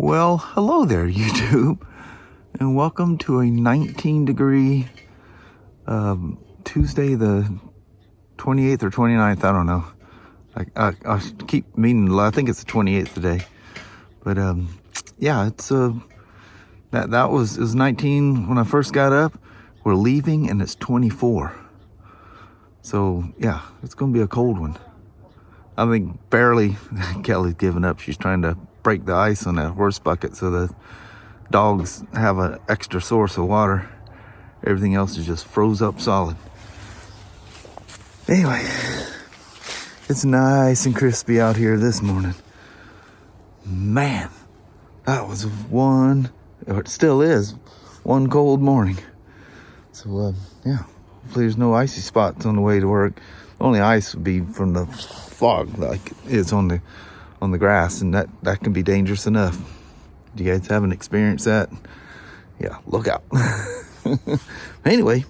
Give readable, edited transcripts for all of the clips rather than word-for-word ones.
Well, hello there, YouTube, and welcome to a 19-degree Tuesday, the 28th or 29th. I don't know. I keep meaning, I think it's the 28th today, but yeah, it's it was 19 when I first got up. We're leaving, and it's 24. So yeah, it's gonna be a cold one. I think barely. Kelly's giving up. She's trying to break the ice on that horse bucket so the dogs have an extra source of water. Everything else is just froze up solid. Anyway, it's nice and crispy out here this morning. Man, that was one, or it still is, one cold morning. So yeah, hopefully there's no icy spots on the way to work. The only ice would be from the fog, like it's on the grass, and that can be dangerous enough. Do you guys haven't experienced that? Yeah, look out. Anyway,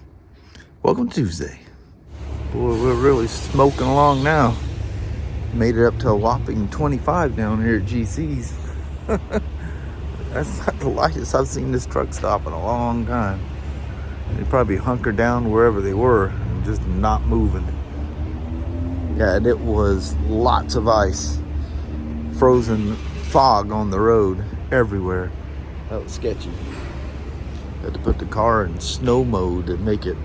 welcome to Tuesday. Boy, we're really smoking along now. Made it up to a whopping 25 down here at GC's. That's not the lightest I've seen this truck stop in a long time. They probably hunkered down wherever they were and just not moving. Yeah, and it was lots of ice. Frozen fog on the road everywhere. That was sketchy. Had to put the car in snow mode to make it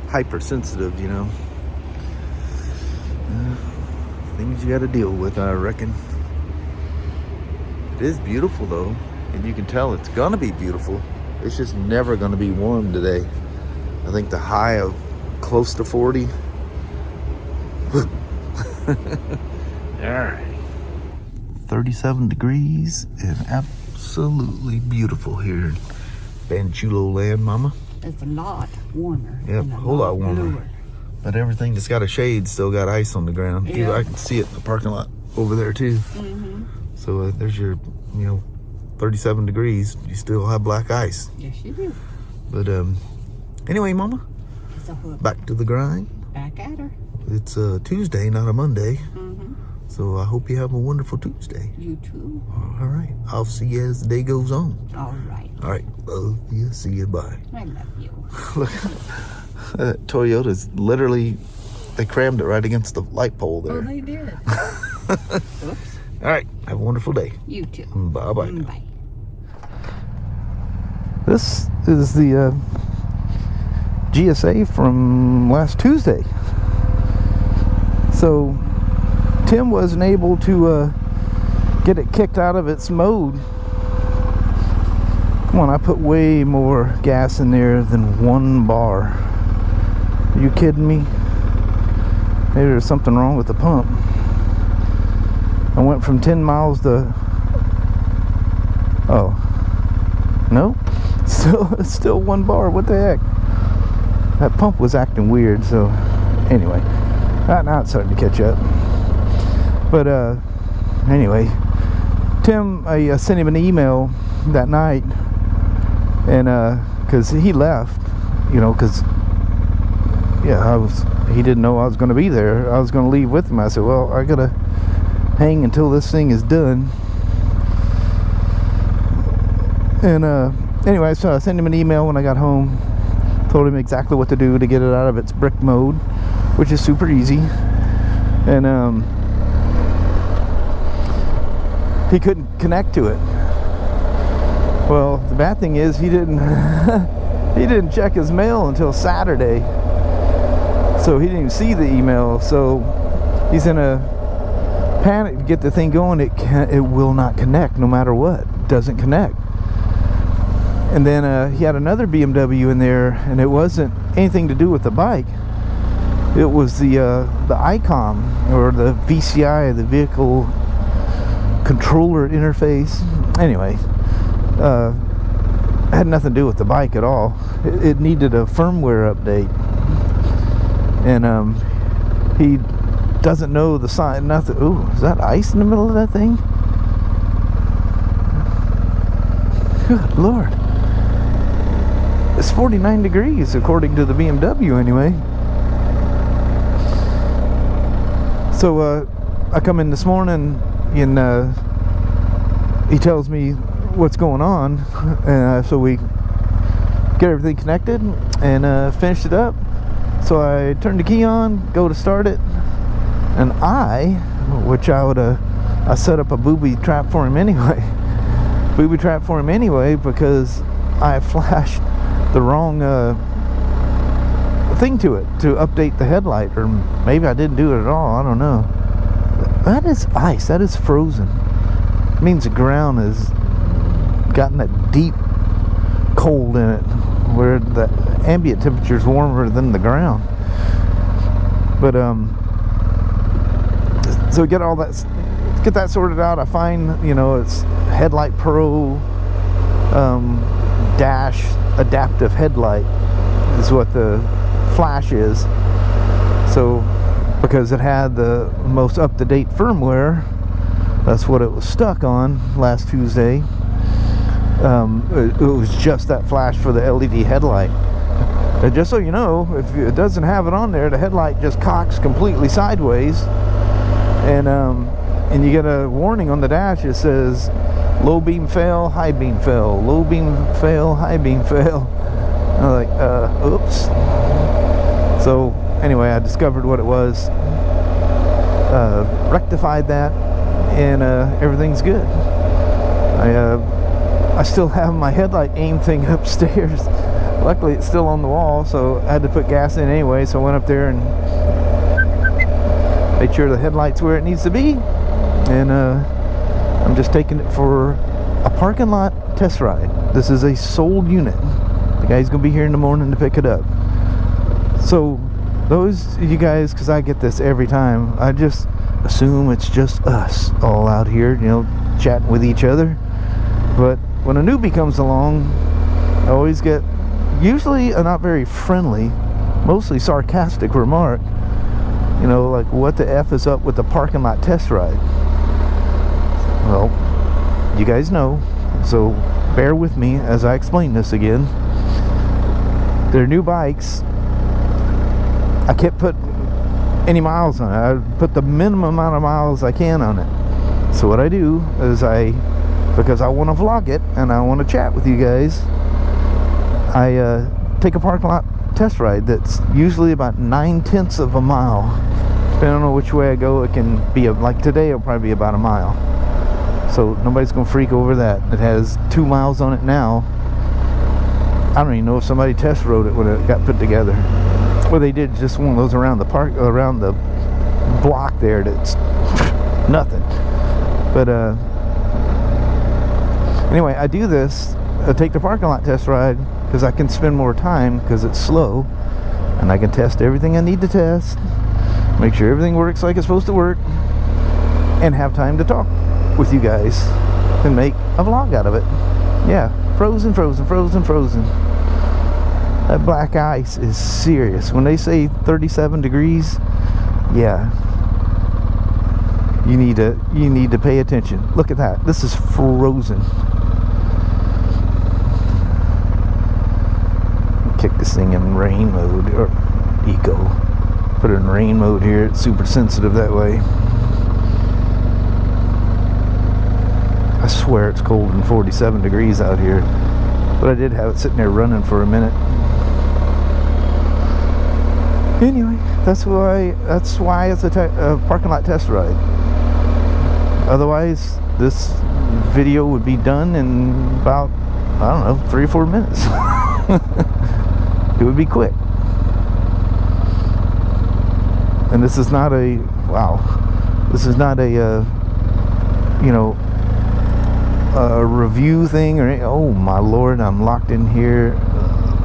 hypersensitive, you know. Things you got to deal with, I reckon. It is beautiful though, and you can tell it's gonna be beautiful. It's just never gonna be warm today. I think the high of close to 40. Alright. 37 degrees and absolutely beautiful here in Banchulo land, Mama. It's a lot warmer. Yep, a whole lot warmer. Bluer. But everything that's got a shade still got ice on the ground. Yeah. I can see it in the parking lot over there too. Mm-hmm. So there's your, 37 degrees. You still have black ice. Yes, you do. But anyway, Mama, back to the grind. Back at her. It's a Tuesday, not a Monday. Mm-hmm. So I hope you have a wonderful Tuesday. You too. All right. I'll see you as the day goes on. All right. All right. Love you. See you. Bye. I love you. Look, Toyota's literally, they crammed it right against the light pole there. Oh, they did. Oops. All right. Have a wonderful day. You too. Bye-bye. Bye. This is the GSA from last Tuesday. So Tim wasn't able to get it kicked out of its mode. Come on, I put way more gas in there than 1 bar. Are you kidding me? Maybe there's something wrong with the pump. I went from 10 miles to... Oh. No? Still 1 bar. What the heck? That pump was acting weird, so... Anyway. Now it's starting to catch up. But, anyway. Tim, I sent him an email that night. And, because he left. Because... Yeah, he didn't know I was going to be there. I was going to leave with him. I said, well, I got to hang until this thing is done. And, anyway, so I sent him an email when I got home. Told him exactly what to do to get it out of its brick mode, which is super easy. And, he couldn't connect to it. Well, the bad thing is he didn't he didn't check his mail until Saturday. So he didn't even see the email. So he's in a panic to get the thing going. It will not connect no matter what. It doesn't connect. And then he had another BMW in there, and it wasn't anything to do with the bike. It was the ICOM, or the VCI, the vehicle controller interface. Anyway, it had nothing to do with the bike at all. It needed a firmware update. And he doesn't know the sign, nothing. Ooh, is that ice in the middle of that thing? Good Lord. It's 49 degrees according to the BMW anyway. So I come in this morning and he tells me, what's going on. So we get everything connected and finished it up. So I turned the key on, go to start it, and I set up a booby trap for him anyway. Because I flashed the wrong thing to it to update the headlight, or maybe I didn't do it at all. I don't know. That is ice. That is frozen. It means the ground has gotten that deep cold in it, where the ambient temperature is warmer than the ground. But so get that sorted out. I find, you know, it's Headlight Pro dash adaptive headlight is what the flash is. So because it had the most up-to-date firmware, that's what it was stuck on last Tuesday. It was just that flash for the LED headlight. And just so you know, if it doesn't have it on there, the headlight just cocks completely sideways, and you get a warning on the dash. It says low beam fail, high beam fail, low beam fail, high beam fail. And I'm like, oops. So anyway, I discovered what it was, rectified that, and everything's good. I still have my headlight aim thing upstairs. Luckily it's still on the wall, so I had to put gas in anyway, so I went up there and made sure the headlight's where it needs to be, and I'm just taking it for a parking lot test ride. This is a sold unit. The guy's gonna be here in the morning to pick it up. So those you guys, because I get this every time, I just assume it's just us all out here, you know, chatting with each other. But when a newbie comes along, I always get usually a not very friendly, mostly sarcastic remark. You know, like, what the F is up with the parking lot test ride? Well, you guys know, so bear with me as I explain this again. They're new bikes. I can't put any miles on it. I put the minimum amount of miles I can on it. So what I do is because I want to vlog it and I want to chat with you guys, I take a parking lot test ride that's usually about 9/10 of a mile. Depending on which way I go, it can be like today, it'll probably be about a mile. So nobody's gonna freak over that. It has 2 miles on it now. I don't even know if somebody test rode it when it got put together. Well, they did just one of those around the block there. That's nothing. But anyway, I do this. I take the parking lot test ride because I can spend more time because it's slow, and I can test everything I need to test, make sure everything works like it's supposed to work, and have time to talk with you guys and make a vlog out of it. Yeah, frozen. That black ice is serious. When they say 37 degrees, yeah, you need to pay attention. Look at that. This is frozen. Kick this thing in rain mode, or eco. Put it in rain mode here. It's super sensitive that way. I swear it's cold and 47 degrees out here, but I did have it sitting there running for a minute. Anyway, that's why it's a parking lot test ride. Otherwise, this video would be done in about, I don't know, 3 or 4 minutes. It would be quick. And this is not a, you know, a review thing or any, oh my lord, I'm locked in here.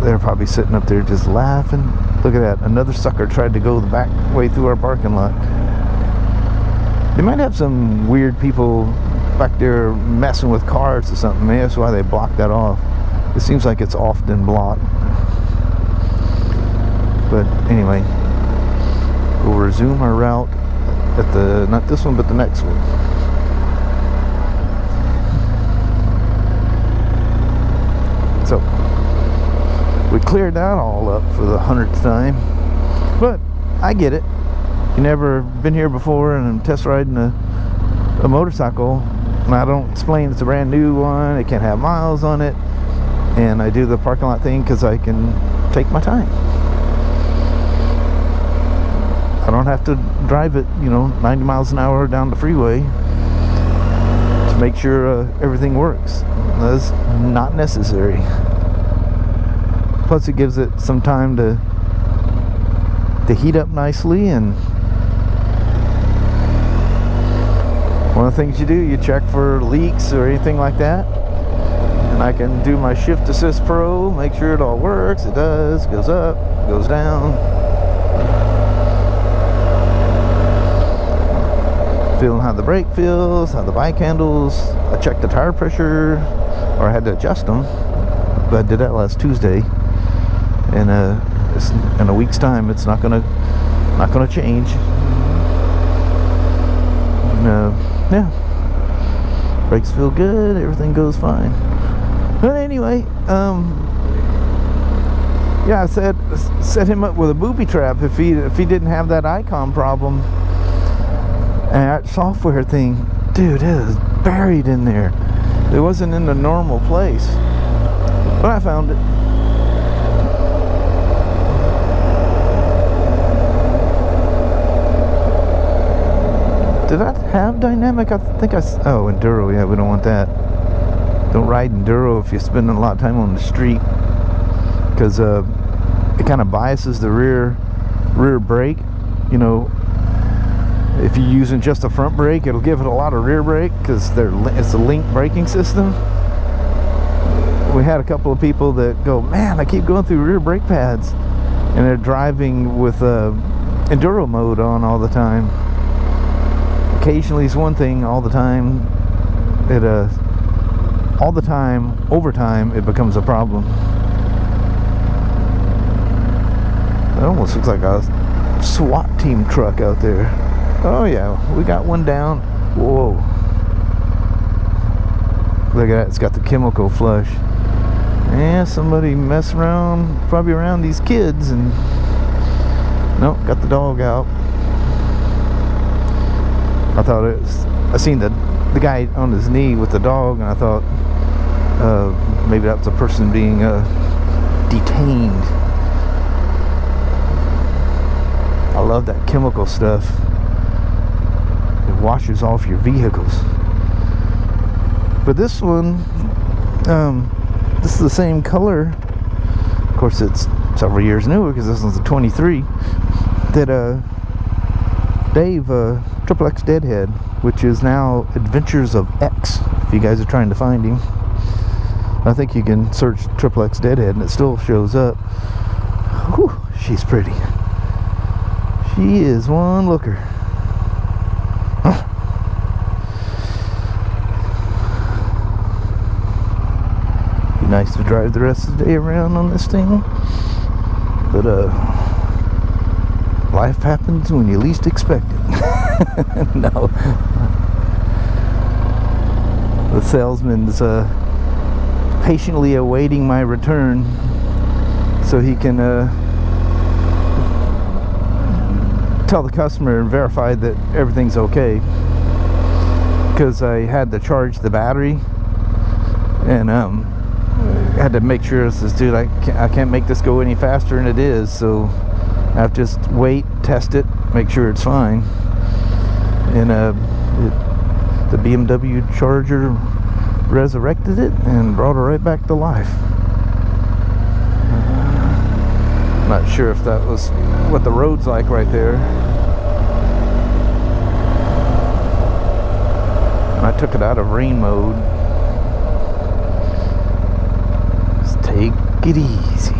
They're probably sitting up there just laughing. Look at that, another sucker tried to go the back way through our parking lot. They might have some weird people back there messing with cars or something. Maybe that's why they blocked that off. It seems like it's often blocked. But anyway, we'll resume our route at the, not this one, but the next one. So, we cleared that all up for the 100th time. But, I get it. You never been here before and I'm test riding a motorcycle And I don't explain it's a brand new one, it can't have miles on it, and I do the parking lot thing because I can take my time. I don't have to drive it, 90 miles an hour down the freeway to make sure everything works. That's not necessary. Plus it gives it some time to heat up nicely, and one of the things you do, you check for leaks or anything like that. And I can do my Shift Assist Pro, make sure it all works. It does, goes up, goes down. Feeling how the brake feels, how the bike handles. I checked the tire pressure, or I had to adjust them, but I did that last Tuesday. And in a week's time, it's not gonna change. And, yeah, brakes feel good, everything goes fine. But anyway, yeah, I set him up with a booby trap if he didn't have that icon problem. And that software thing, dude, it was buried in there. It wasn't in the normal place, but I found it. Did I have dynamic? I think oh, enduro. Yeah, we don't want that. Don't ride enduro if you're spending a lot of time on the street, because it kind of biases the rear brake. If you're using just a front brake, it'll give it a lot of rear brake because it's a link braking system. We had a couple of people that go, man, I keep going through rear brake pads, and they're driving with enduro mode on all the time. Occasionally is one thing, all the time over time it becomes a problem. It almost looks like a SWAT team truck out there. Oh yeah, we got one down. Whoa. Look at that, it's got the chemical flush. Yeah, somebody messed around, probably around these kids, and nope, got the dog out. I thought I seen the guy on his knee with the dog, and I thought maybe that was a person being detained. I love that chemical stuff. It washes off your vehicles. But this one, this is the same color. Of course, it's several years newer because this one's a 23. That Dave, Triple X Deadhead, which is now Adventures of X. If you guys are trying to find him, I think you can search Triple X Deadhead and it still shows up. Whew, she's pretty. She is one looker. Be nice to drive the rest of the day around on this thing, but life happens when you least expect it. No. The salesman's patiently awaiting my return so he can tell the customer and verify that everything's okay, because I had to charge the battery and had to make sure, this dude, I can't make this go any faster than it is, so I have to just wait, test it, make sure it's fine. And the BMW charger resurrected it and brought it right back to life. Not sure if that was what the road's like right there. And I took it out of rain mode. Just take it easy.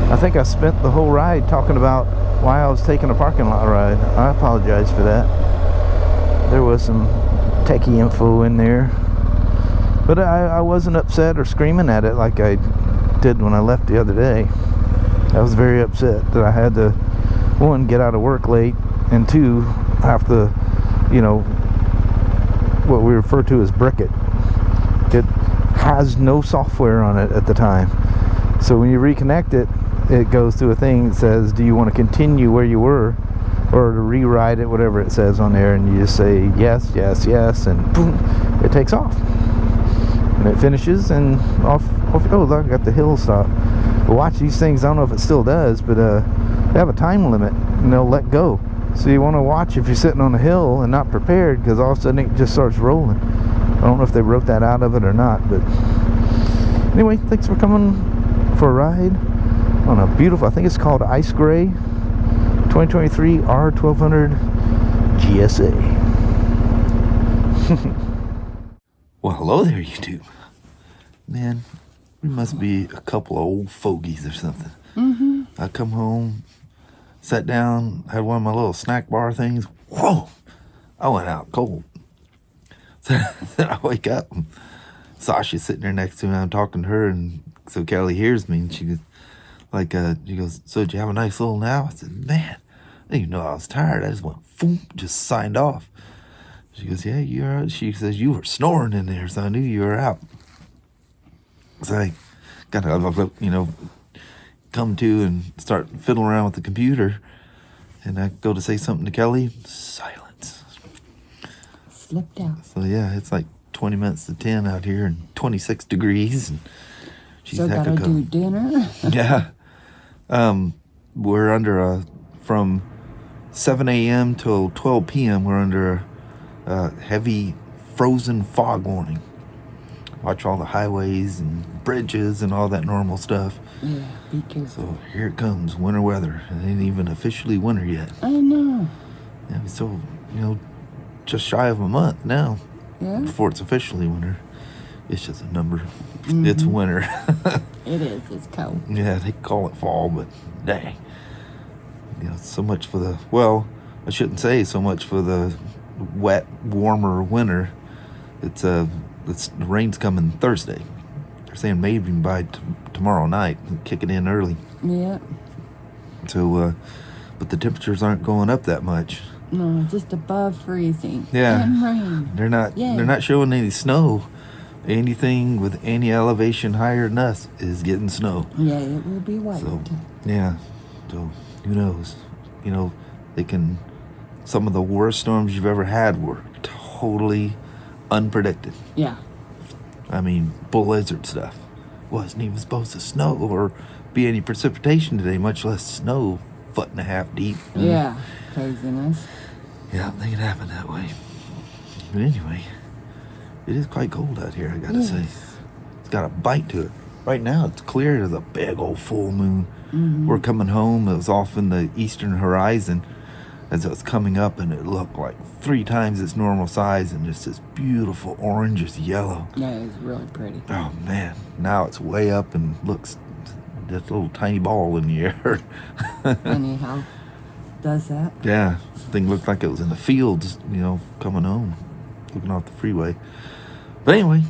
I think I spent the whole ride talking about why I was taking a parking lot ride. I apologize for that. There was some techie info in there, but I wasn't upset or screaming at it like I did when I left the other day. I was very upset that I had to, one, get out of work late, and two, have to, what we refer to as brick it. It has no software on it at the time, so when you reconnect it, it goes to a thing that says, do you want to continue where you were or to rewrite it, whatever it says on there, and you just say yes, yes, yes, and boom, it takes off. And it finishes and off. Oh, look, I got the hill stop. But watch these things, I don't know if it still does, but they have a time limit and they'll let go. So you want to watch if you're sitting on a hill and not prepared, because all of a sudden it just starts rolling. I don't know if they wrote that out of it or not, but anyway, thanks for coming for a ride on a beautiful, I think it's called Ice Gray 2023 R1250 GSA. Well, hello there, YouTube. Man, we must be a couple of old fogies or something. I come home, sat down, had one of my little snack bar things. Whoa! I went out cold. So then I wake up, and Sasha's sitting there next to me. I'm talking to her, and so Kelly hears me, and she goes, she goes, so did you have a nice little nap? I said, man, I didn't even know I was tired. I just went, boom, just signed off. She goes, yeah, you're out. She says, you were snoring in there, so I knew you were out. So I got to, come to and start fiddling around with the computer, and I go to say something to Kelly, silence. Slipped out. So yeah, it's like 20 minutes to 10 out here and 26 degrees, and she's So gotta do dinner. Yeah. We're under from 7 a.m. till 12 p.m. we're under a heavy frozen fog warning. Watch all the highways and bridges and all that normal stuff. Yeah, be careful. So here it comes, winter weather. It ain't even officially winter yet. I know. Yeah, so, just shy of a month now. Yeah. Before it's officially winter. It's just a number. It's winter. It is. It's cold. Yeah, they call it fall, but dang. So much for the, I shouldn't say so much for the wet, warmer winter. The rain's coming Thursday. They're saying maybe by tomorrow night, kick it in early. Yeah. So, but the temperatures aren't going up that much. No, just above freezing. Yeah. And rain. They're not. Yay. They're not showing any snow. Anything with any elevation higher than us is getting snow. Yeah, it will be white. So, yeah. So, who knows? They can. Some of the worst storms you've ever had were totally unpredicted. Yeah. I mean, blizzard stuff. Wasn't even supposed to snow or be any precipitation today, much less snow 1.5 feet deep. Yeah. Craziness. Yeah, they can happen that way. But anyway, it is quite cold out here, I gotta say. It's got a bite to it. Right now, it's clear. There's a big old full moon. We're coming home. It was off in the eastern horizon as it was coming up, and it looked like 3 times its normal size, and just this beautiful orangish yellow. Yeah, it's really pretty. Oh man, now it's way up and looks this little tiny ball in the air. Funny how does that? Yeah, this thing looked like it was in the fields, coming home, looking off the freeway. But anyway,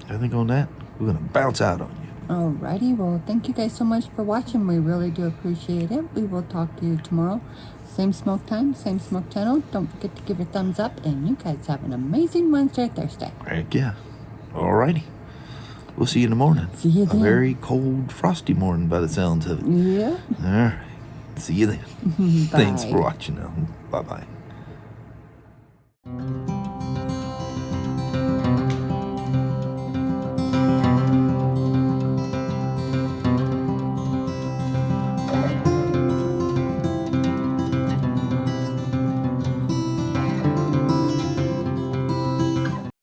I think on that, we're gonna bounce out on you. Alrighty, well, thank you guys so much for watching. We really do appreciate it. We will talk to you tomorrow. Same smoke time, same smoke channel. Don't forget to give a thumbs up, and you guys have an amazing Wednesday, Thursday. Heck yeah. Alrighty. We'll see you in the morning. See you then. A very cold, frosty morning by the sounds of it. Yeah. Alright. See you then. Thanks for watching now. Bye-bye.